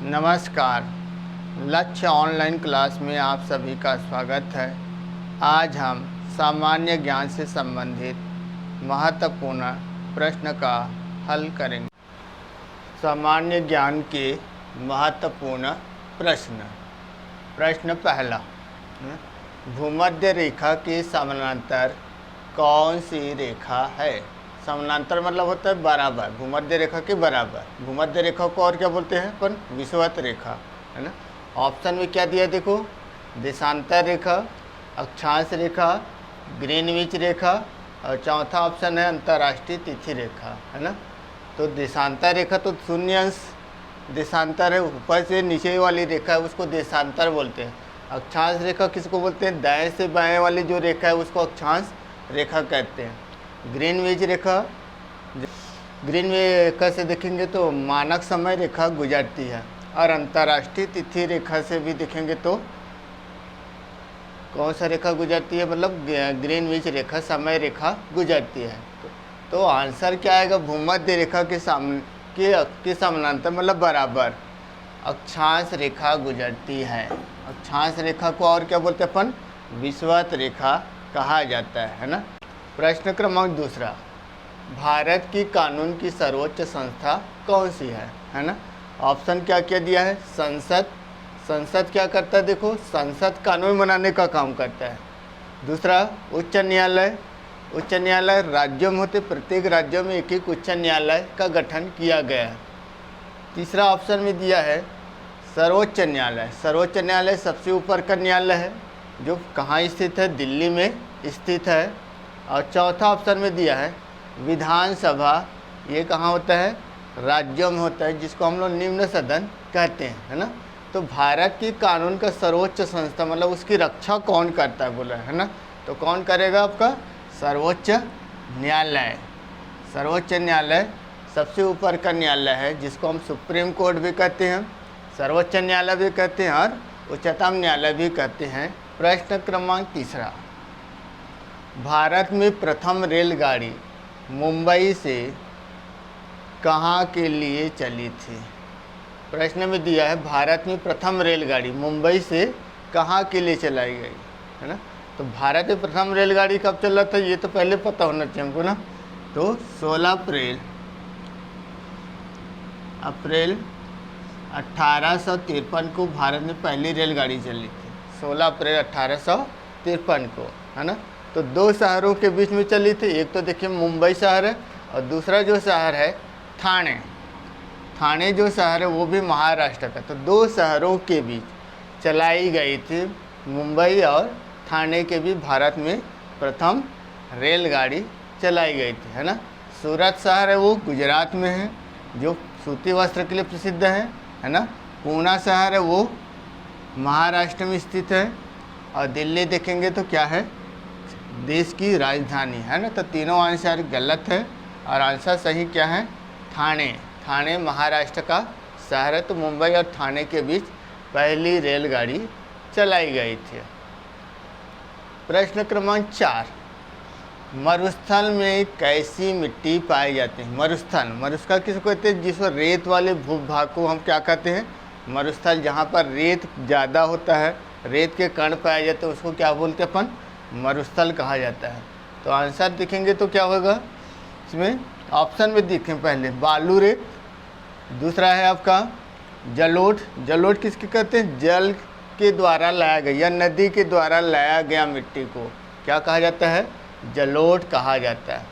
नमस्कार। लक्ष्य online class में आप सभी का स्वागत है। आज हम सामान्य ज्ञान से संबंधित महत्वपूर्ण प्रश्न का हल करेंगे। सामान्य ज्ञान के महत्वपूर्ण प्रश्न। प्रश्न पहला, भूमध्य रेखा के समानांतर कौन सी रेखा है? समानांतर मतलब होता है बराबर, भूमध्य रेखा के बराबर। भूमध्य रेखा को और क्या बोलते हैं अपन? विषुवत रेखा, है ना। ऑप्शन में क्या दिया देखो, देशांतर रेखा, अक्षांश रेखा, ग्रीनविच रेखा और चौथा ऑप्शन है अंतर्राष्ट्रीय तिथि रेखा, है ना। तो देशांतर रेखा तो शून्य अंश देशांतर है, ऊपर से नीचे वाली रेखा है उसको देशांतर बोलते हैं। अक्षांश रेखा किसको बोलते हैं? दाएं से बाएं वाली जो रेखा है उसको अक्षांश रेखा कहते हैं। ग्रीनविच रेखा, ग्रीनविच रेखा से देखेंगे तो मानक समय रेखा गुजरती है, और अंतर्राष्ट्रीय तिथि रेखा से भी देखेंगे तो कौन सा रेखा गुजरती है? मतलब ग्रीनविच रेखा समय रेखा गुजरती है। तो आंसर क्या आएगा? भूमध्य रेखा के समानांतर मतलब बराबर अक्षांश रेखा गुजरती है। अक्षांश रेखा को और क्या बोलते हैं अपन? विषुवत रेखा कहा जाता है ना। प्रश्न क्रमांक दूसरा, भारत की कानून की सर्वोच्च संस्था कौन सी है ना। ऑप्शन क्या क्या दिया है? संसद। संसद क्या करता है? देखो, संसद कानून बनाने का काम करता है। दूसरा, उच्च न्यायालय। उच्च न्यायालय राज्यों में होते, प्रत्येक राज्यों में एक एक उच्च न्यायालय का गठन किया गया है। तीसरा ऑप्शन में दिया है सर्वोच्च न्यायालय। सर्वोच्च न्यायालय सबसे ऊपर का न्यायालय है, जो कहाँ स्थित है? दिल्ली में स्थित है। और चौथा ऑप्शन में दिया है विधानसभा। ये कहाँ होता है? राज्यों में होता है, जिसको हम लोग निम्न सदन कहते हैं, है ना। तो भारत की कानून का सर्वोच्च संस्था मतलब उसकी रक्षा कौन करता है बोला है ना। तो कौन करेगा? आपका सर्वोच्च न्यायालय। सर्वोच्च न्यायालय सबसे ऊपर का न्यायालय है, जिसको हम सुप्रीम कोर्ट भी कहते हैं, सर्वोच्च न्यायालय भी कहते हैं और उच्चतम न्यायालय भी कहते हैं। प्रश्न क्रमांक तीसरा, भारत में प्रथम रेलगाड़ी मुंबई से कहाँ के लिए चली थी? प्रश्न में दिया है भारत में प्रथम रेलगाड़ी मुंबई से कहाँ के लिए चलाई गई, है ना। तो भारत में प्रथम रेलगाड़ी कब चला था ये तो पहले पता होना चाहिए हमको ना। तो 16 अप्रैल 1853 को भारत में पहली रेलगाड़ी चली थी। 16 अप्रैल 1853 को, है ना। तो दो शहरों के बीच में चली थी। एक तो देखिए मुंबई शहर है, और दूसरा जो शहर है ठाणे। ठाणे जो शहर है वो भी महाराष्ट्र का। तो दो शहरों के बीच चलाई गई थी, मुंबई और ठाणे के बीच भारत में प्रथम रेलगाड़ी चलाई गई थी, है ना। सूरत शहर है वो गुजरात में है, जो सूती वस्त्र के लिए प्रसिद्ध है ना। पूना शहर है वो महाराष्ट्र में स्थित है, और दिल्ली देखेंगे तो क्या है? देश की राजधानी, है ना। तो तीनों आंसर गलत है, और आंसर सही क्या है? ठाणे। ठाणे महाराष्ट्र का शहर है। तो मुंबई और ठाणे के बीच पहली रेलगाड़ी चलाई गई थी। प्रश्न क्रमांक 4, मरुस्थल में कैसी मिट्टी पाई जाती है? मरुस्थल, मरुस्थल किसको कहते हैं? जिसको रेत वाले भूभाग को हम क्या कहते हैं? मरुस्थल। जहाँ पर रेत ज़्यादा होता है, रेत के कण पाए जाते हैं, उसको क्या बोलते हैं अपन? मरुस्थल कहा जाता है। तो आंसर देखेंगे तो क्या होगा इसमें? ऑप्शन में देखें पहले बालू रेत, दूसरा है आपका जलोढ़। जलोढ़ किसके कहते हैं? जल के द्वारा लाया गया या नदी के द्वारा लाया गया मिट्टी को क्या कहा जाता है? जलोढ़ कहा जाता है।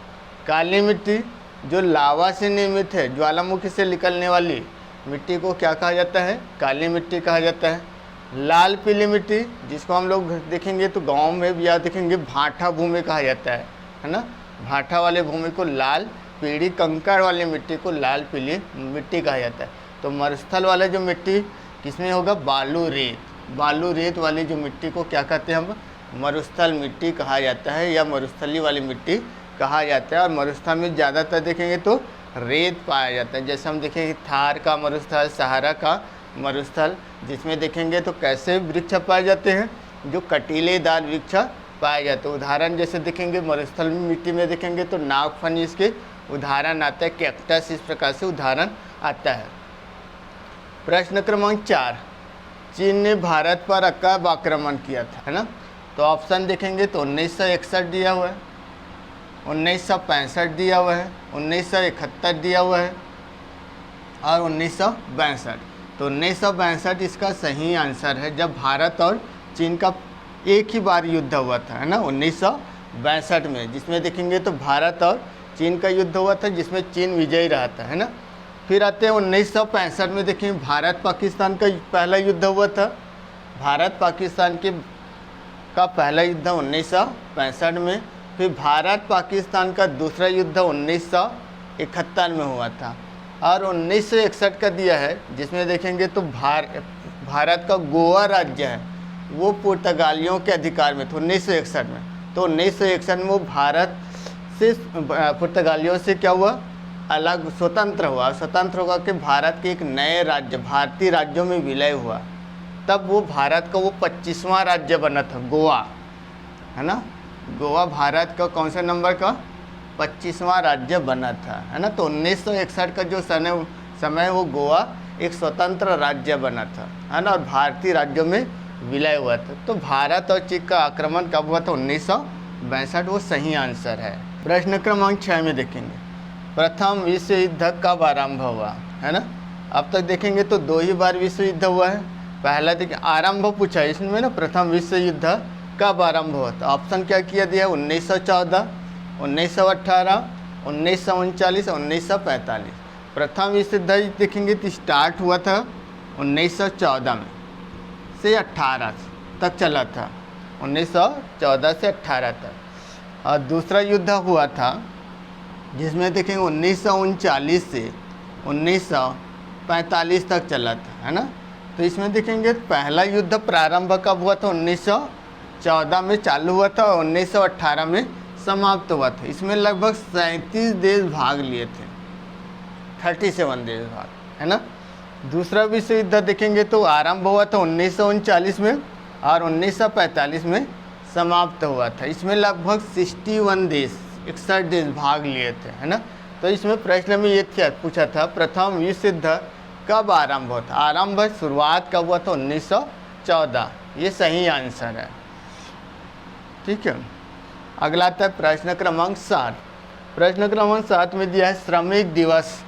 काली मिट्टी जो लावा से निर्मित है, ज्वालामुखी से निकलने वाली मिट्टी को क्या कहा जाता है? काली मिट्टी कहा जाता है। लाल पीली मिट्टी, जिसको हम लोग देखेंगे तो गांव में भी या देखेंगे भाटा भूमि कहा जाता है ना। भाटा वाले भूमि को लाल, पीली कंकड़ वाली मिट्टी को लाल पीली मिट्टी कहा जाता है। तो मरुस्थल वाला जो मिट्टी किसमें होगा? बालू रेत। बालू रेत वाली जो मिट्टी को क्या कहते हैं हम? मरुस्थल मिट्टी कहा जाता है, या मरुस्थली वाली मिट्टी कहा जाता है। और मरुस्थल में ज़्यादातर देखेंगे तो रेत पाया जाता है। जैसे हम देखेंगे थार का मरुस्थल, सहारा का मरुस्थल, जिसमें देखेंगे तो कैसे वृक्ष पाए जाते हैं? जो कटीलेदार वृक्ष पाए जाते हैं। उदाहरण जैसे देखेंगे मरुस्थल मिट्टी में देखेंगे तो नागफनी इसके उदाहरण आता है, कैक्टस इस प्रकार से उदाहरण आता है। प्रश्न क्रमांक 4, चीन ने भारत पर कब आक्रमण किया था, है ना। तो ऑप्शन देखेंगे तो 1961 दिया हुआ है, 1965 दिया हुआ है, 1971 दिया हुआ है और 1962। तो 1962 इसका सही आंसर है, जब भारत और चीन का एक ही बार युद्ध हुआ था, है ना, 1962 में, जिसमें देखेंगे तो भारत और चीन का युद्ध हुआ था, जिसमें चीन विजयी रहा था, है ना। फिर आते हैं 1965 में, देखेंगे भारत पाकिस्तान का पहला युद्ध हुआ था। भारत पाकिस्तान का पहला युद्ध 1965 में। फिर भारत पाकिस्तान का दूसरा युद्ध 1971 में हुआ था। और 1961 का दिया है, जिसमें देखेंगे तो भारत का गोवा राज्य है वो पुर्तगालियों के अधिकार में था 1961 में। तो 1961 में वो भारत से पुर्तगालियों से क्या हुआ, अलग स्वतंत्र हुआ। स्वतंत्र होकर के भारत के एक नए राज्य भारतीय राज्यों में विलय हुआ। तब वो भारत का वो 25वां राज्य बना था, गोवा, है ना। गोवा भारत का कौन सा नंबर का 25वां राज्य बना था, है ना। तो 1961 का जो समय वो गोवा एक स्वतंत्र राज्य बना था, है ना, और भारतीय राज्यों में विलय हुआ था। तो भारत और चीन का आक्रमण कब हुआ था, 1962, वो सही आंसर है। प्रश्न क्रमांक 6 में देखेंगे, प्रथम विश्व युद्ध कब आरंभ हुआ, है ना। अब तक देखेंगे तो 2 ही बार विश्व युद्ध हुआ है। पहला देखिए आरंभ पूछा है इसमें ना, प्रथम विश्व युद्ध कब आरंभ हुआ था। ऑप्शन क्या किया दिया है, 1914, 1918, 1939, 1945। प्रथम विश्व युद्ध देखेंगे तो स्टार्ट हुआ था 1914 में से 18 तक चला था, 1914 से 18 तक। और दूसरा युद्ध हुआ था जिसमें देखेंगे 1939 से 1945 तक चला था, है ना। तो इसमें देखेंगे पहला युद्ध प्रारंभ कब हुआ था, 1914 में चालू हुआ था और 1918 में समाप्त हुआ था। इसमें लगभग 37 देश भाग लिए थे, 37 देश भाग, है ना। दूसरा विश्व युद्ध देखेंगे तो आरंभ हुआ था 1939 में और 1945 में समाप्त हुआ था। इसमें लगभग 61 देश 61 देश भाग लिए थे, है ना। तो इसमें प्रश्न में ये पूछा था, प्रथम विश्व युद्ध कब आरंभ हुआ था। आरंभ शुरुआत कब हुआ था, 1914, ये सही आंसर है। ठीक है, अगला आता है प्रश्न क्रमांक 7। प्रश्न क्रमांक 7 में दिया है श्रमिक दिवस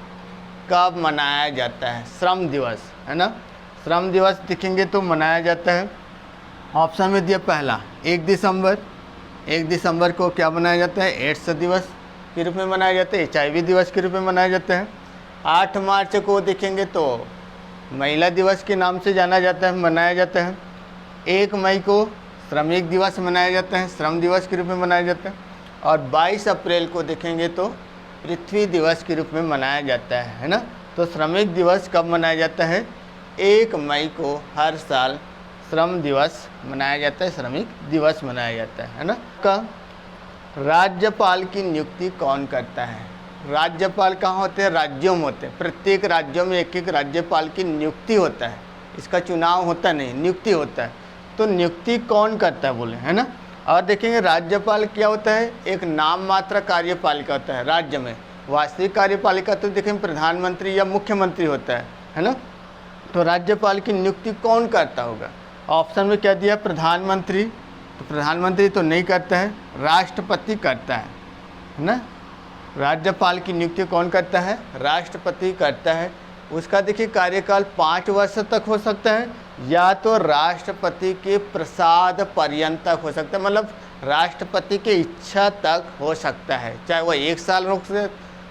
कब मनाया जाता है। श्रम दिवस, है ना। श्रम दिवस देखेंगे तो मनाया जाता है, ऑप्शन में दिया पहला 1 दिसंबर। 1 दिसंबर को क्या मनाया जाता है, एड्स दिवस के रूप में मनाया जाता है, HIV दिवस के रूप में मनाया जाता है। 8 मार्च को देखेंगे तो महिला दिवस के नाम से जाना जाता है, मनाया जाता है। 1 मई को श्रमिक दिवस मनाया जाता है, श्रम दिवस के रूप में मनाया जाता है। और 22 अप्रैल को देखेंगे तो पृथ्वी दिवस के रूप में मनाया जाता है ना। तो श्रमिक दिवस कब मनाया जाता है, 1 मई को हर साल श्रम दिवस मनाया जाता है, श्रमिक दिवस मनाया जाता है ना। का राज्यपाल की नियुक्ति कौन करता है। राज्यपाल कहाँ होते हैं, राज्यों में होते हैं। प्रत्येक राज्यों में एक एक राज्यपाल की नियुक्ति होता है, इसका चुनाव होता नहीं, नियुक्ति होता है। तो नियुक्ति कौन करता है बोले, है ना। और देखेंगे राज्यपाल क्या होता है, एक नाम मात्र कार्यपालिका होता है राज्य में। वास्तविक कार्यपालिका तो देखेंगे प्रधानमंत्री या मुख्यमंत्री होता है ना। तो राज्यपाल की नियुक्ति कौन करता होगा। ऑप्शन में क्या दिया, प्रधानमंत्री। तो प्रधानमंत्री तो नहीं करता है, राष्ट्रपति करता है ना। राज्यपाल की नियुक्ति कौन करता है, राष्ट्रपति करता है। उसका देखिए कार्यकाल 5 वर्ष तक हो सकता है, या तो राष्ट्रपति के प्रसाद पर्यंत तक हो सकता है, मतलब राष्ट्रपति की इच्छा तक हो सकता है। चाहे वह 1 साल रोक से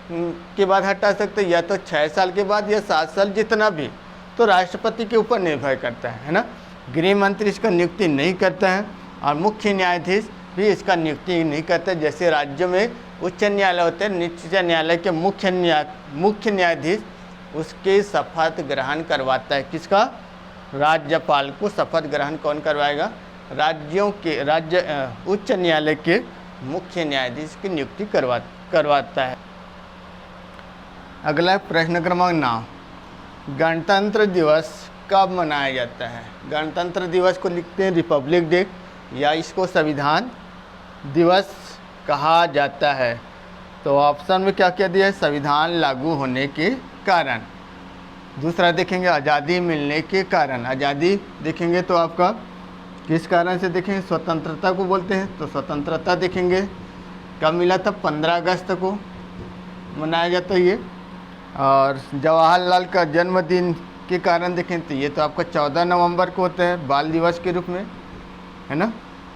के बाद हटा सकते हैं, या तो 6 साल के बाद या 7 साल, जितना भी। तो राष्ट्रपति के ऊपर निर्भर करता है ना। गृह मंत्री इसका नियुक्ति नहीं करता है और मुख्य न्यायाधीश भी इसका नियुक्ति नहीं करता। जैसे राज्यों में उच्च न्यायालय होते हैं, उच्च न्यायालय के मुख्य न्यायाधीश उसके शपथ ग्रहण करवाता है। किसका, राज्यपाल को शपथ ग्रहण कौन करवाएगा, राज्यों के उच्च न्यायालय के मुख्य न्यायाधीश की नियुक्ति करवाता है। अगला प्रश्न क्रमांक 9, गणतंत्र दिवस कब मनाया जाता है। गणतंत्र दिवस को लिखते हैं रिपब्लिक डे, या इसको संविधान दिवस कहा जाता है। तो ऑप्शन में क्या क्या दिया है, संविधान लागू होने के कारण, दूसरा देखेंगे आज़ादी मिलने के कारण। आज़ादी देखेंगे तो आपका किस कारण से देखेंगे, स्वतंत्रता को बोलते हैं। तो स्वतंत्रता देखेंगे कब मिला था, 15 अगस्त को मनाया जाता है ये। और जवाहरलाल का जन्मदिन के कारण देखें तो ये तो आपका 14 नवंबर को होता है, बाल दिवस के रूप में, है ना।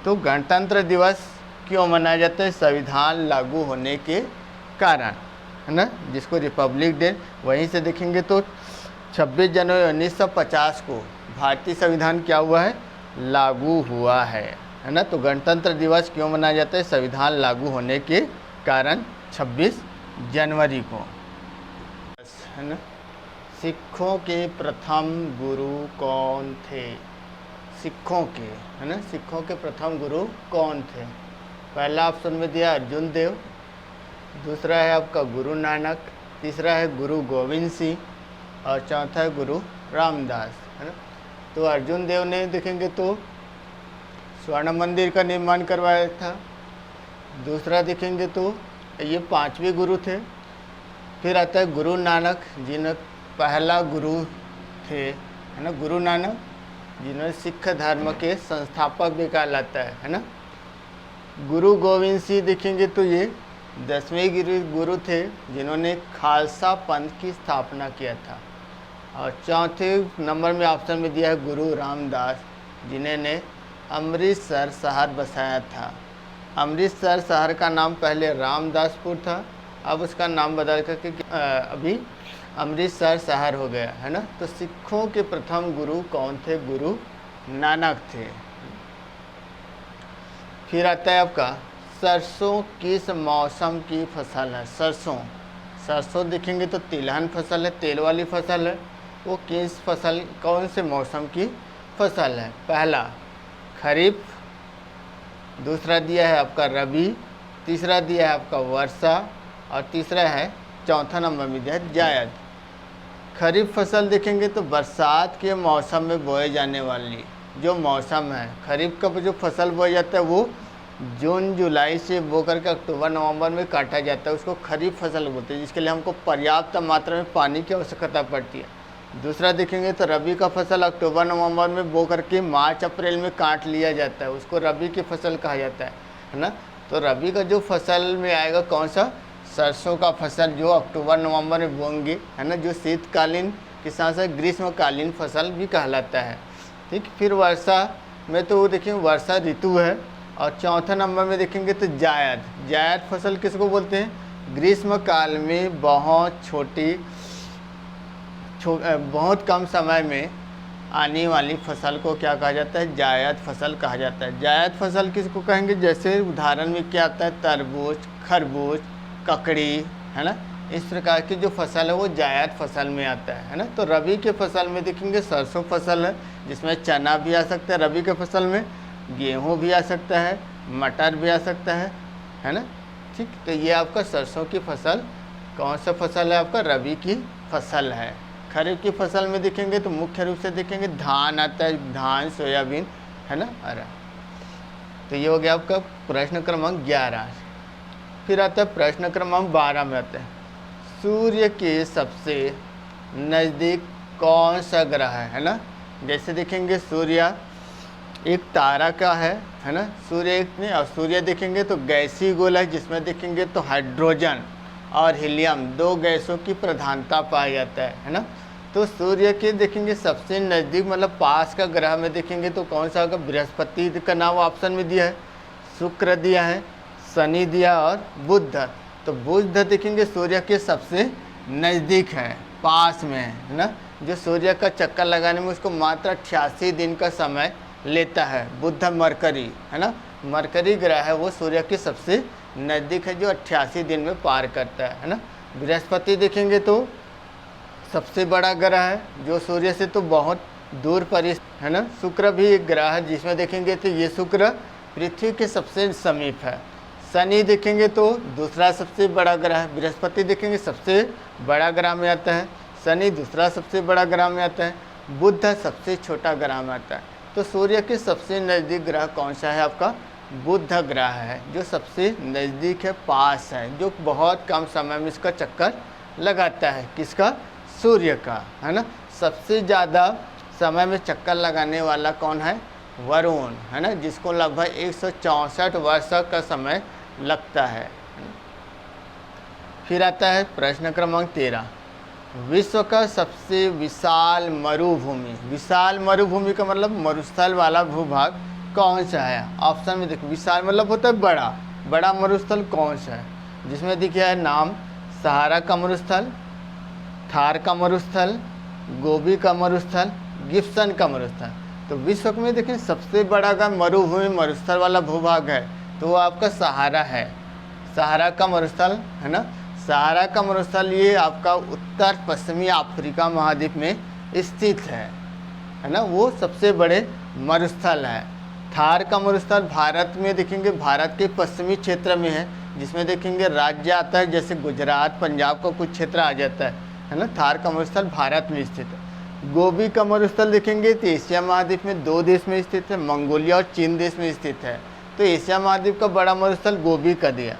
तो गणतंत्र दिवस क्यों मनाया जाता है, संविधान लागू होने के कारण, है ना, जिसको रिपब्लिक डे। वहीं से देखेंगे तो 26 जनवरी 1950 को भारतीय संविधान क्या हुआ है, लागू हुआ है ना। तो गणतंत्र दिवस क्यों मनाया जाता है, संविधान लागू होने के कारण 26 जनवरी को, है ना। सिखों के प्रथम गुरु कौन थे, सिखों के, है ना, सिखों के प्रथम गुरु कौन थे। पहला ऑप्शन में दिया अर्जुन देव, दूसरा है आपका गुरु नानक, तीसरा है गुरु गोविंद सिंह और चौथा है गुरु रामदास, है ना। तो अर्जुन देव ने देखेंगे तो स्वर्ण मंदिर का निर्माण करवाया था। दूसरा देखेंगे तो ये 5वें गुरु थे। फिर आता है गुरु नानक, जिन्हें पहला गुरु थे, है ना, गुरु नानक, जिन्होंने सिख धर्म के संस्थापक भी कहलाता है ना। गुरु गोविंद सिंह देखेंगे तो ये 10वें गुरु थे, जिन्होंने खालसा पंथ की स्थापना किया था। और चौथे नंबर में ऑप्शन में दिया है गुरु रामदास, जिन्होंने अमृतसर शहर बसाया था। अमृतसर शहर का नाम पहले रामदासपुर था, अब उसका नाम बदल करके अभी अमृतसर शहर हो गया, है ना। तो सिखों के प्रथम गुरु कौन थे, गुरु नानक थे। फिर आता है आपका सरसों किस मौसम की फसल है। सरसों, सरसों देखेंगे तो तिलहन फसल है, तेल वाली फसल है। वो किस फसल, कौन से मौसम की फसल है। पहला खरीफ, दूसरा दिया है आपका रबी, तीसरा दिया है आपका वर्षा और तीसरा है, चौथा नंबर में दिया है जायद। खरीफ फसल देखेंगे तो बरसात के मौसम में बोए जाने वाली जो मौसम है, खरीफ का जो फसल बोया जाता है वो जून जुलाई से बो करके अक्टूबर नवंबर में काटा जाता है, उसको खरीफ फसल बोलते हैं, जिसके लिए हमको पर्याप्त मात्रा में पानी की आवश्यकता पड़ती है। दूसरा देखेंगे तो रबी का फसल अक्टूबर नवंबर में बो करके मार्च अप्रैल में काट लिया जाता है, उसको रबी की फसल कहा जाता है ना। तो रबी का जो फसल में आएगा कौन सा, सरसों का फसल, जो अक्टूबर नवंबर में बोएंगे, है ना, जो शीतकालीन के साथ साथ ग्रीष्मकालीन फसल भी कहलाता है। ठीक, फिर वर्षा में तो वो देखिए वर्षा ऋतु है। और चौथा नंबर में देखेंगे तो जायद, जायद फसल किसको बोलते हैं, ग्रीष्म काल में बहुत बहुत कम समय में आने वाली फसल को क्या कहा जाता है, जायद फसल कहा जाता है। जायद फसल किसको कहेंगे, जैसे उदाहरण में क्या आता है, तरबूज, खरबूज, ककड़ी, है ना, इस प्रकार की जो फसल है वो जायद फसल में आता है ना। तो रबी के फसल में देखेंगे सरसों फसल है, जिसमें चना भी आ सकता है रबी के फसल में, गेहूं भी आ सकता है, मटर भी आ सकता है ना। ठीक, तो ये आपका सरसों की फसल कौन सा फसल है, आपका रबी की फसल है। खरीफ की फसल में देखेंगे तो मुख्य रूप से देखेंगे धान आता है, धान, सोयाबीन, है ना, अरहर। तो ये हो गया आपका प्रश्न क्रमांक 11। फिर आता है प्रश्न क्रमांक 12 में आता है सूर्य के सबसे नज़दीक कौन सा ग्रह है ना। जैसे देखेंगे सूर्य एक तारा का है ना, सूर्य एक नहीं, और सूर्य देखेंगे तो गैसीय गोल है, जिसमें देखेंगे तो हाइड्रोजन और हीलियम दो गैसों की प्रधानता पाया जाता है ना। तो सूर्य के देखेंगे सबसे नज़दीक मतलब पास का ग्रह में देखेंगे तो कौन सा होगा, बृहस्पति का नाम ऑप्शन में दिया है, शुक्र दिया है, शनि दिया और बुध। तो बुध देखेंगे सूर्य के सबसे नज़दीक है, पास में है ना, जो सूर्य का चक्कर लगाने में उसको मात्र 88 दिन का समय लेता है। बुध मरकरी, है ना, मरकरी ग्रह है वो सूर्य के सबसे नज़दीक है, जो 88 दिन में पार करता है ना। बृहस्पति देखेंगे तो सबसे बड़ा ग्रह है, जो सूर्य से तो बहुत दूर पर है ना। शुक्र भी एक ग्रह है, जिसमें देखेंगे तो ये शुक्र पृथ्वी के सबसे समीप है। शनि देखेंगे तो दूसरा सबसे बड़ा ग्रह है, बृहस्पति देखेंगे सबसे बड़ा ग्रह में आता है, शनि दूसरा सबसे बड़ा ग्रह में आता है, बुध सबसे छोटा ग्रह में आता है। तो सूर्य के सबसे नज़दीक ग्रह कौन सा है, आपका बुध ग्रह है, जो सबसे नज़दीक है, पास है, जो बहुत कम समय में इसका चक्कर लगाता है, किसका, सूर्य का, है ना। सबसे ज़्यादा समय में चक्कर लगाने वाला कौन है? वरुण, है ना, जिसको लगभग 164 वर्ष का समय लगता है। फिर आता है प्रश्न क्रमांक 13, विश्व का सबसे विशाल मरुभूमि। विशाल मरुभूमि का मतलब मरुस्थल वाला भूभाग कौन सा है? ऑप्शन में देखो, विशाल मतलब होता है बड़ा, बड़ा मरुस्थल कौन सा है? जिसमें दिखा है नाम, सहारा का मरुस्थल, थार का मरुस्थल, गोबी का मरुस्थल, गिब्सन का मरुस्थल। तो विश्व में देखिए सबसे बड़ा का मरुभूमि मरुस्थल वाला भूभाग है तो वो आपका सहारा है, सहारा का मरुस्थल, है ना। सहारा का मरुस्थल ये आपका उत्तर पश्चिमी अफ्रीका महाद्वीप में स्थित है ना, वो सबसे बड़े मरुस्थल है। थार का मरुस्थल भारत में देखेंगे, भारत के पश्चिमी क्षेत्र में है, जिसमें देखेंगे राज्य आता है, जैसे गुजरात, पंजाब का कुछ क्षेत्र आ जाता है ना। थार का मरुस्थल भारत में स्थित है। गोबी का मरुस्थल देखेंगे तो एशिया महाद्वीप में 2 देश में स्थित है, मंगोलिया और चीन देश में स्थित है। तो एशिया महाद्वीप का बड़ा मरुस्थल गोबी का दिया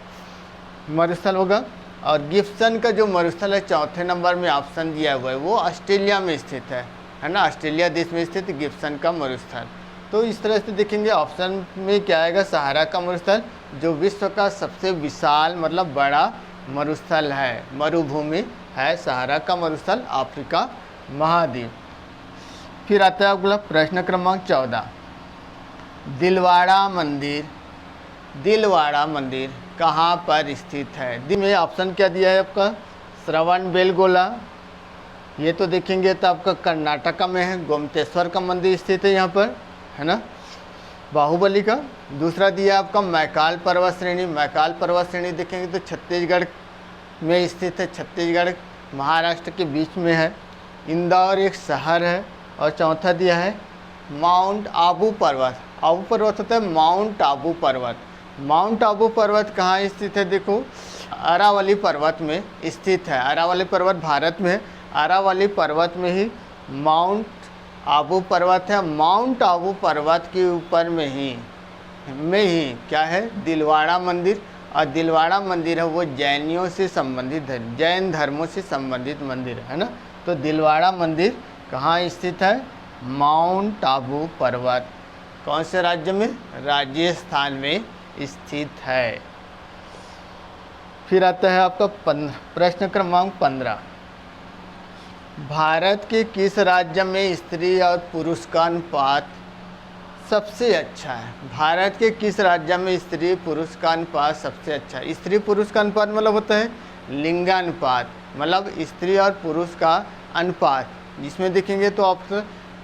मरुस्थल होगा। और गिब्सन का जो मरुस्थल है 4थे नंबर में ऑप्शन दिया हुआ है, वो ऑस्ट्रेलिया में स्थित है ना, ऑस्ट्रेलिया देश में स्थित गिब्सन का मरुस्थल। तो इस तरह से देखेंगे ऑप्शन में क्या आएगा? सहारा का मरुस्थल, जो विश्व का सबसे विशाल मतलब बड़ा मरुस्थल है, मरुभूमि है सहारा का मरुस्थल, अफ्रीका महाद्वीप। फिर आता है अगला प्रश्न क्रमांक 14, दिलवाड़ा मंदिर। दिलवाड़ा मंदिर कहाँ पर स्थित है? दिल में ऑप्शन क्या दिया है आपका? श्रवण बेलगोला, ये तो देखेंगे तो आपका कर्नाटका में है, गोमतेश्वर का मंदिर स्थित है यहाँ पर, है ना, बाहुबली का। दूसरा दिया आपका मैकाल पर्वत श्रेणी। मैकाल पर्वत श्रेणी देखेंगे तो छत्तीसगढ़ में स्थित है, छत्तीसगढ़ महाराष्ट्र के बीच में है। इंदौर एक शहर है। और चौथा दिया है माउंट आबू पर्वत। आबू पर्वत होता है माउंट आबू पर्वत। माउंट आबू पर्वत कहाँ स्थित है? देखो अरावली पर्वत में स्थित है। अरावली पर्वत भारत में है, अरावली पर्वत में ही माउंट आबू पर्वत है। माउंट आबू पर्वत के ऊपर में ही क्या है? दिलवाड़ा मंदिर। और दिलवाड़ा मंदिर है वो जैनियों से संबंधित है, जैन धर्मों से संबंधित मंदिर है ना। तो दिलवाड़ा मंदिर कहाँ स्थित है? माउंट आबू पर्वत। कौन से राज्य में? राजस्थान में स्थित है। फिर आता है आपका प्रश्न क्रमांक 15, भारत के किस राज्य में स्त्री और पुरुष का अनुपात सबसे अच्छा है? भारत के किस राज्य में स्त्री पुरुष का अनुपात सबसे अच्छा है? स्त्री पुरुष का अनुपात मतलब होता है लिंगानुपात, मतलब स्त्री और पुरुष का अनुपात, जिसमें देखेंगे तो आप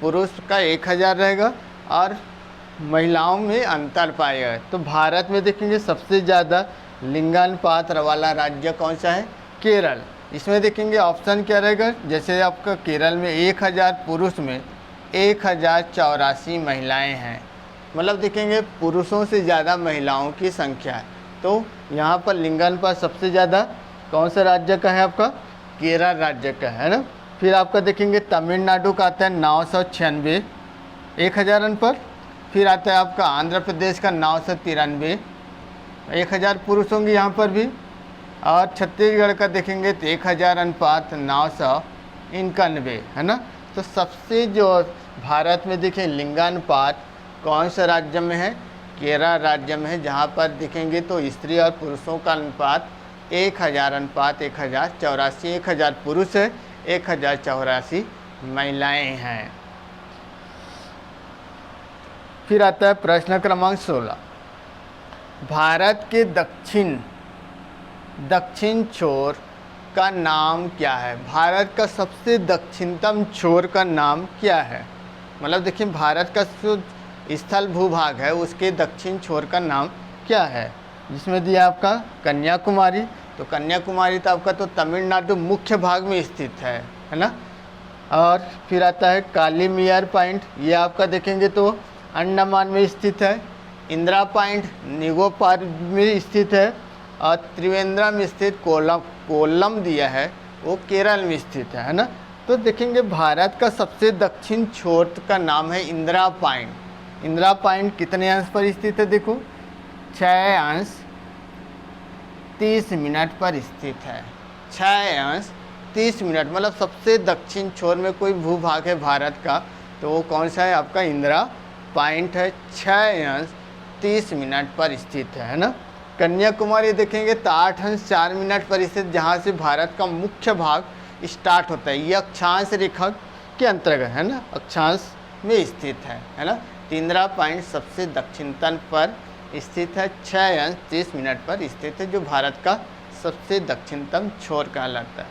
पुरुष का 1000 रहेगा और महिलाओं में अंतर पाएगा। तो भारत में देखेंगे सबसे ज़्यादा लिंगानुपात वाला राज्य कौन सा है? केरल। इसमें देखेंगे ऑप्शन क्या रहेगा? जैसे आपका केरल में 1000 पुरुष में 1084 महिलाएं हैं, मतलब देखेंगे पुरुषों से ज़्यादा महिलाओं की संख्या है। तो यहाँ पर लिंगानुपात सबसे ज़्यादा कौन सा राज्य का है? आपका केरल राज्य का है ना। फिर आपका देखेंगे तमिलनाडु का आता है 996 1000 रन पर। फिर आता है आपका आंध्र प्रदेश का 993 1000 पुरुष होंगे यहाँ पर भी। और छत्तीसगढ़ का देखेंगे तो 1000 अनुपात 991 है ना। तो सबसे जो भारत में देखें लिंगानुपात कौन सा राज्य में है? केरल राज्य में है, जहाँ पर देखेंगे तो स्त्री और पुरुषों का अनुपात 1000 अनुपात 1084, 1000 पुरुष है, 1084 महिलाएं हैं। फिर आता है प्रश्न क्रमांक 16, भारत के दक्षिण छोर का नाम क्या है? भारत का सबसे दक्षिणतम छोर का नाम क्या है? मतलब देखिए भारत का जो स्थल भूभाग है उसके दक्षिण छोर का नाम क्या है? जिसमें दिया आपका कन्याकुमारी। तो कन्याकुमारी तो आपका तो तमिलनाडु मुख्य भाग में स्थित है ना। और फिर आता है कालीमियर पॉइंट, ये आपका देखेंगे तो अंडमान में स्थित है। इंदिरा पॉइंट निकोबार में स्थित है। और त्रिवेंद्रम में स्थित कोल्लम दिया है वो केरल में स्थित है ना। तो देखेंगे भारत का सबसे दक्षिण छोर का नाम है इंदिरा पॉइंट। इंदिरा पॉइंट कितने अंश पर स्थित है? देखो 6 अंश 30 मिनट पर स्थित है। 6 अंश 30 मिनट, मतलब सबसे दक्षिण छोर में कोई भूभाग है भारत का तो वो कौन सा है आपका इंदिरा पॉइंट है, 6:30 पर स्थित है ना। कन्याकुमारी देखेंगे तो 8:04 पर स्थित, जहाँ से भारत का मुख्य भाग स्टार्ट होता है। ये अक्षांश रेखा के अंतर्गत है ना, अक्षांश में स्थित है ना। इंदिरा पॉइंट सबसे दक्षिणतम पर स्थित है, 6:30 पर स्थित है, जो भारत का सबसे दक्षिणतम छोर कहलाता है।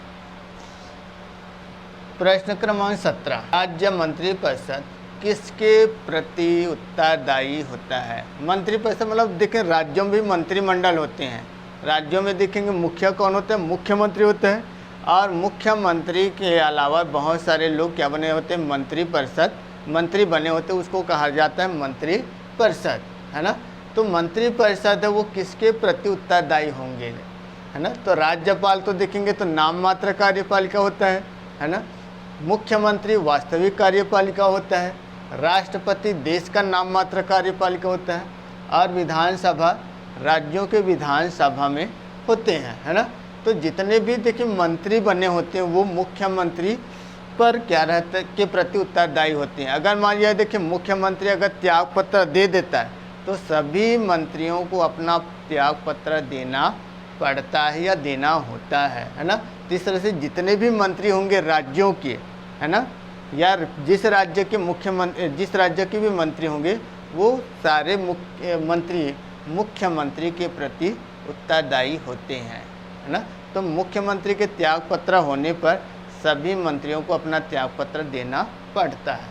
प्रश्न क्रमांक 17, राज्य मंत्रिपरिषद किसके प्रति उत्तरदायी होता है? मंत्रिपरिषद मतलब देखें राज्यों में भी मंत्रिमंडल होते हैं। राज्यों में देखेंगे मुखिया कौन होता है? मुख्यमंत्री होता है। और मुख्यमंत्री के अलावा बहुत सारे लोग क्या बने होते हैं? मंत्रिपरिषद, मंत्री बने होते हैं, उसको कहा जाता है मंत्रिपरिषद, है ना। तो मंत्रिपरिषद है वो किसके प्रति उत्तरदायी होंगे, है ना। तो राज्यपाल तो देखेंगे तो नाम मात्र कार्यपालिका होता है ना। मुख्यमंत्री वास्तविक कार्यपालिका होता है। राष्ट्रपति देश का नाम मात्र कार्यपालिका होता है। और विधानसभा राज्यों के विधानसभा में होते हैं, है ना। तो जितने भी देखिए मंत्री बने होते हैं वो मुख्यमंत्री पर क्या रहता है के प्रति उत्तरदायी होते हैं। अगर मान लिया देखिए मुख्यमंत्री अगर त्यागपत्र दे देता है तो सभी मंत्रियों को अपना त्यागपत्र देना पड़ता है या देना होता है ना। तो इस तरह से जितने भी मंत्री होंगे राज्यों के, है ना, या जिस राज्य के मुख्यमंत्री, जिस राज्य के भी मंत्री होंगे वो सारे मुख्यमंत्री के प्रति उत्तरदायी होते हैं, है ना। तो मुख्यमंत्री के त्यागपत्र होने पर सभी मंत्रियों को अपना त्यागपत्र देना पड़ता है।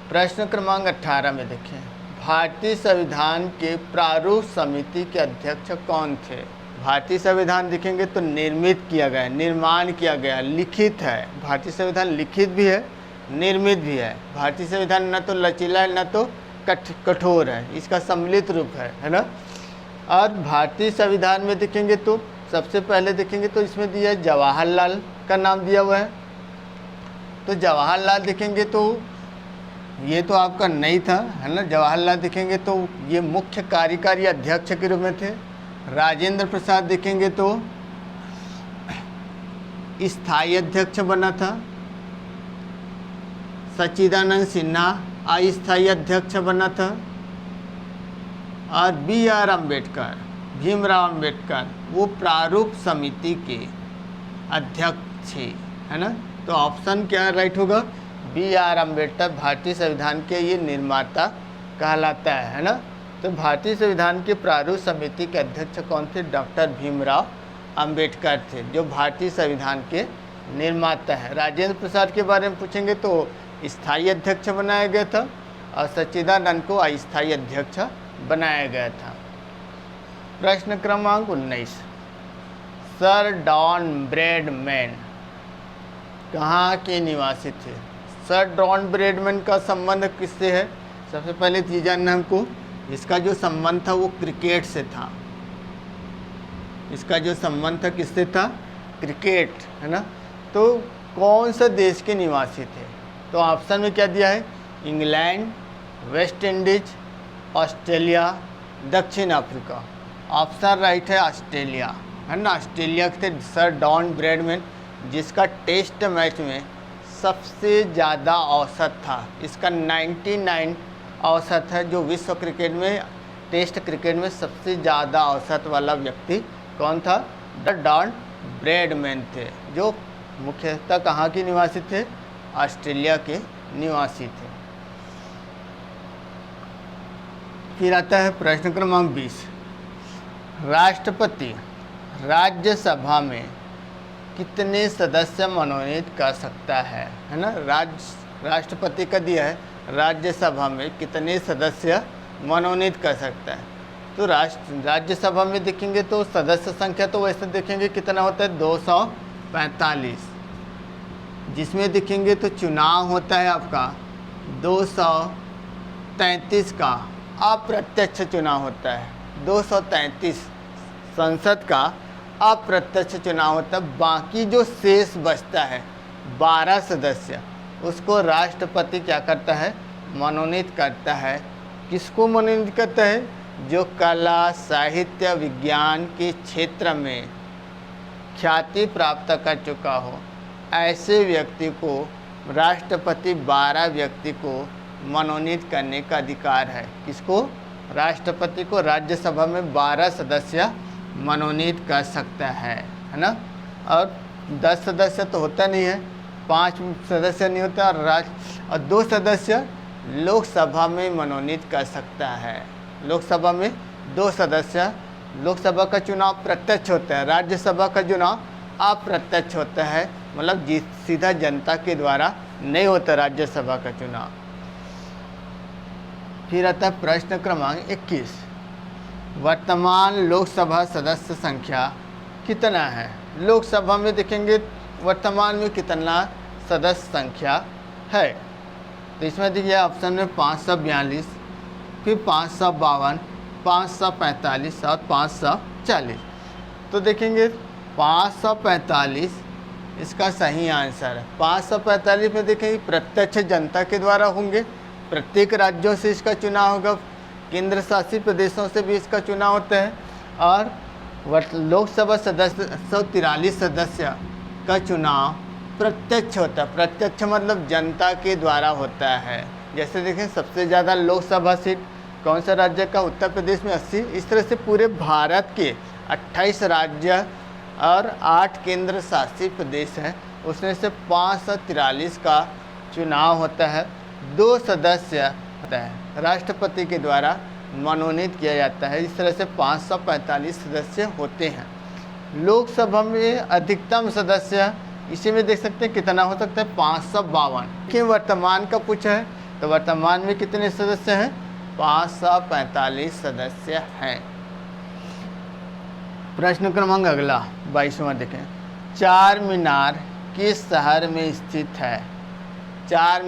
प्रश्न क्रमांक 18 में देखें, भारतीय संविधान के प्रारूप समिति के अध्यक्ष कौन थे? भारतीय संविधान देखेंगे तो निर्मित किया गया, निर्माण किया गया, लिखित है। भारतीय संविधान लिखित भी है, निर्मित भी है। भारतीय संविधान न तो लचीला है न तो कठोर है, इसका सम्मिलित रूप है ना। और भारतीय संविधान में देखेंगे तो सबसे पहले देखेंगे तो इसमें दिया है जवाहरलाल का नाम दिया हुआ है। तो जवाहरलाल देखेंगे तो ये तो आपका नहीं था, है ना। जवाहरलाल देखेंगे तो ये मुख्य कार्यकारी अध्यक्ष के रूप में थे। राजेंद्र प्रसाद देखेंगे तो स्थायी अध्यक्ष बना था। सच्चिदानंद सिन्हा अस्थायी अध्यक्ष बना था। और BR अम्बेडकर, भीमराव अम्बेडकर वो प्रारूप समिति के अध्यक्ष थे, है ना। तो ऑप्शन क्या राइट होगा? BR अम्बेडकर भारतीय संविधान के ये निर्माता कहलाता है ना। तो भारतीय संविधान के प्रारूप समिति के अध्यक्ष कौन थे? डॉक्टर भीमराव अम्बेडकर थे, जो भारतीय संविधान के निर्माता हैं। राजेंद्र प्रसाद के बारे में पूछेंगे तो स्थायी अध्यक्ष बनाया गया था और सच्चिदानंद को अस्थायी अध्यक्ष बनाया गया था। प्रश्न क्रमांक 19, सर डॉन ब्रैडमैन कहाँ के निवासी थे? सर डॉन ब्रैडमैन का संबंध किससे है? सबसे पहले ये जानना हमको, इसका जो संबंध था वो क्रिकेट से था। इसका जो संबंध था किससे था? क्रिकेट, है ना। तो कौन सा देश के निवासी थे? तो ऑप्शन में क्या दिया है? इंग्लैंड, वेस्ट इंडीज, ऑस्ट्रेलिया, दक्षिण अफ्रीका। ऑप्शन राइट है ऑस्ट्रेलिया, है ना। ऑस्ट्रेलिया के थे सर डॉन ब्रैडमैन, जिसका टेस्ट मैच में सबसे ज़्यादा औसत था। इसका 99 औसत है, जो विश्व क्रिकेट में टेस्ट क्रिकेट में सबसे ज़्यादा औसत वाला व्यक्ति कौन था? डॉन ब्रैडमैन थे, जो मुख्यतः कहाँ के निवासी थे? ऑस्ट्रेलिया के निवासी थे। फिर आता है प्रश्न क्रमांक 20, राष्ट्रपति राज्यसभा में कितने सदस्य मनोनीत कर सकता है ना। राष्ट्रपति का दिया है राज्यसभा में कितने सदस्य मनोनीत कर सकता है। तो राज्यसभा में देखेंगे तो सदस्य संख्या तो वैसे देखेंगे कितना होता है? 245, जिसमें देखेंगे तो चुनाव होता है आपका 233 का, अप्रत्यक्ष चुनाव होता है 233 संसद का अप्रत्यक्ष चुनाव होता है। बाकी जो शेष बचता है 12 सदस्य, उसको राष्ट्रपति क्या करता है? मनोनीत करता है। किसको मनोनीत करता है? जो कला, साहित्य, विज्ञान के क्षेत्र में ख्याति प्राप्त कर चुका हो, ऐसे व्यक्ति को राष्ट्रपति 12 व्यक्ति को मनोनीत करने का अधिकार है। किसको? राष्ट्रपति को राज्यसभा में 12 सदस्य मनोनीत कर सकता है ना। और 10 सदस्य तो होता नहीं है, 5 सदस्य नहीं होता, और 2 सदस्य लोकसभा में मनोनीत कर सकता है। लोकसभा में 2 सदस्य, लोकसभा का चुनाव प्रत्यक्ष होता है, राज्यसभा का चुनाव अप्रत्यक्ष होता है, मतलब सीधा जनता के द्वारा नहीं होता राज्यसभा का चुनाव। फिर आता है प्रश्न क्रमांक 21, वर्तमान लोकसभा सदस्य संख्या कितना है? लोकसभा में देखेंगे वर्तमान में कितना सदस्य संख्या है, तो इसमें देखिए ऑप्शन में 542, फिर 552, 545 और 540। तो देखेंगे 545 इसका सही आंसर है। 545 में देखेंगे प्रत्यक्ष जनता के द्वारा होंगे, प्रत्येक राज्यों से इसका चुनाव होगा, केंद्र शासित प्रदेशों से भी इसका चुनाव होता है, और लोकसभा सदस्य 143 सदस्य का चुनाव प्रत्यक्ष होता है। प्रत्यक्ष मतलब जनता के द्वारा होता है। जैसे देखें सबसे ज़्यादा लोकसभा सीट कौन सा राज्य का? उत्तर प्रदेश में 80। इस तरह से पूरे भारत के 28 राज्य और 8 केंद्र शासित प्रदेश हैं, उसमें से 543 का चुनाव होता है। 2 सदस्य होता है राष्ट्रपति के द्वारा मनोनीत किया जाता है। इस तरह से 545 सदस्य होते हैं। लोकसभा में अधिकतम सदस्य इसी में देख सकते हैं कितना हो सकता है, 552। कि वर्तमान का पूछा है तो वर्तमान में कितने सदस्य हैं? 545 सदस्य हैं। प्रश्न क्रमांक अगला 22वां देखें, चार मीनार किस शहर में स्थित है? चार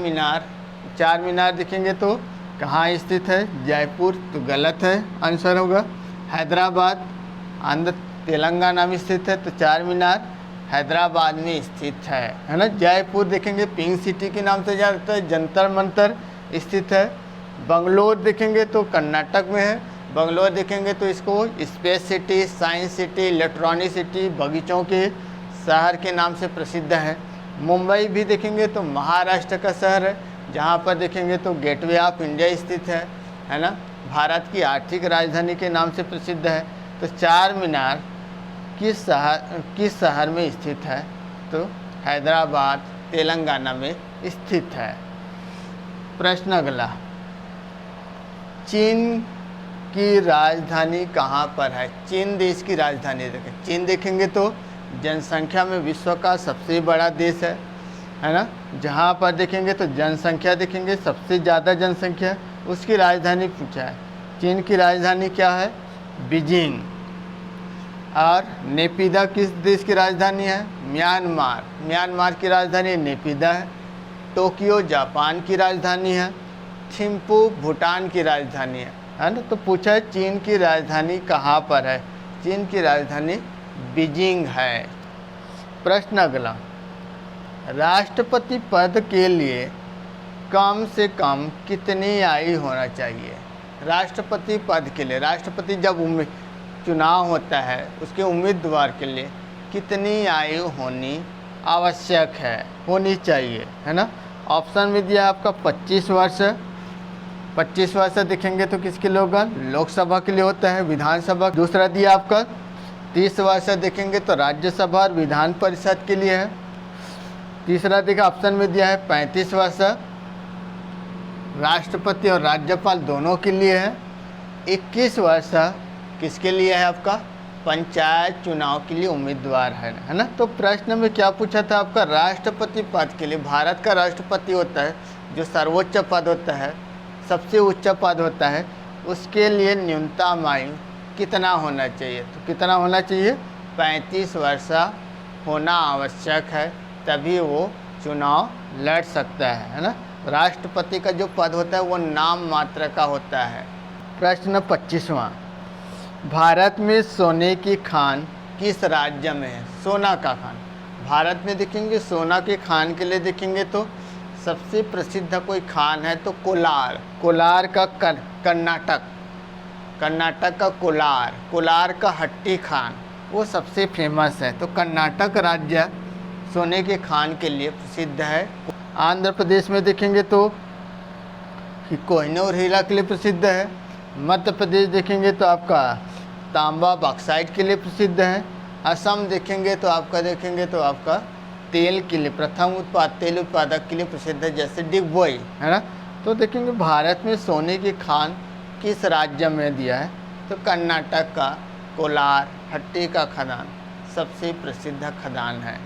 मीनार देखेंगे तो कहाँ स्थित है? जयपुर तो गलत है, आंसर होगा हैदराबाद, आंध्र तेलंगाना में स्थित है। तो चार मीनार हैदराबाद में स्थित है ना। जयपुर देखेंगे पिंक सिटी के नाम से जाता है, जंतर मंतर स्थित है। बंगलोर देखेंगे तो कर्नाटक में है। बंगलोर देखेंगे तो इसको space city, science city, electronic city, बगीचों के शहर के नाम से प्रसिद्ध है। मुंबई भी देखेंगे तो महाराष्ट्र का शहर है, जहाँ पर देखेंगे तो गेटवे ऑफ इंडिया स्थित है ना। भारत की आर्थिक राजधानी के नाम से प्रसिद्ध है। तो चार मीनार किस शहर में स्थित है? तो हैदराबाद तेलंगाना में स्थित है। प्रश्न अगला, चीन की राजधानी कहाँ पर है? चीन देश की राजधानी देखें, चीन देखेंगे तो जनसंख्या में विश्व का सबसे बड़ा देश है ना। जहाँ पर देखेंगे तो जनसंख्या देखेंगे सबसे ज़्यादा जनसंख्या, उसकी राजधानी पूछा है। चीन की राजधानी क्या है? बीजिंग। और नेपिदा किस देश की राजधानी है? म्यांमार की राजधानी नेपिदा है। टोक्यो जापान की राजधानी है। थिम्पू भूटान की राजधानी है ना। तो पूछा है चीन की राजधानी कहाँ पर है? चीन की राजधानी बीजिंग है। प्रश्न अगला, राष्ट्रपति पद के लिए कम से कम कितनी आयु होना चाहिए? राष्ट्रपति पद के लिए, राष्ट्रपति जब चुनाव होता है उसके उम्मीदवार के लिए कितनी आयु होनी आवश्यक है, होनी चाहिए, है ना। ऑप्शन में दिया आपका 25 वर्ष। 25 वर्ष देखेंगे तो किसके लिए होगा? लोकसभा के लिए होता है, विधानसभा। दूसरा दिया आपका 30 वर्ष देखेंगे तो राज्यसभा और विधान परिषद के लिए है। तीसरा देखा ऑप्शन में दिया है 35 वर्ष राष्ट्रपति और राज्यपाल दोनों के लिए है। 21 वर्ष किसके लिए है? आपका पंचायत चुनाव के लिए उम्मीदवार है ना। तो प्रश्न में क्या पूछा था आपका? राष्ट्रपति पद के लिए, भारत का राष्ट्रपति होता है जो सर्वोच्च पद होता है, सबसे उच्च पद होता है, उसके लिए न्यूनतम आयु कितना होना चाहिए? तो कितना होना चाहिए? 35 वर्ष होना आवश्यक है, तभी वो चुनाव लड़ सकता है ना। राष्ट्रपति का जो पद होता है वो नाम मात्र का होता है। प्रश्न 25वां, भारत में सोने की खान किस राज्य में है? सोना का खान भारत में देखेंगे, सोना के खान के लिए देखेंगे तो सबसे प्रसिद्ध कोई खान है तो कोलार का कर्नाटक का कोलार का हट्टी खान वो सबसे फेमस है। तो कर्नाटक राज्य सोने के खान के लिए प्रसिद्ध है। आंध्र प्रदेश में देखेंगे तो कोहिनूर हीरा के लिए प्रसिद्ध है। मध्य प्रदेश देखेंगे तो आपका तांबा बॉक्साइट के लिए प्रसिद्ध है। असम देखेंगे तो आपका तेल के लिए, प्रथम तेल उत्पादक के लिए प्रसिद्ध है, जैसे डिगबोई है ना। तो देखेंगे भारत में सोने की खान किस राज्य में दिया है, तो कर्नाटक का कोलार हट्टी का खदान सबसे प्रसिद्ध खदान है।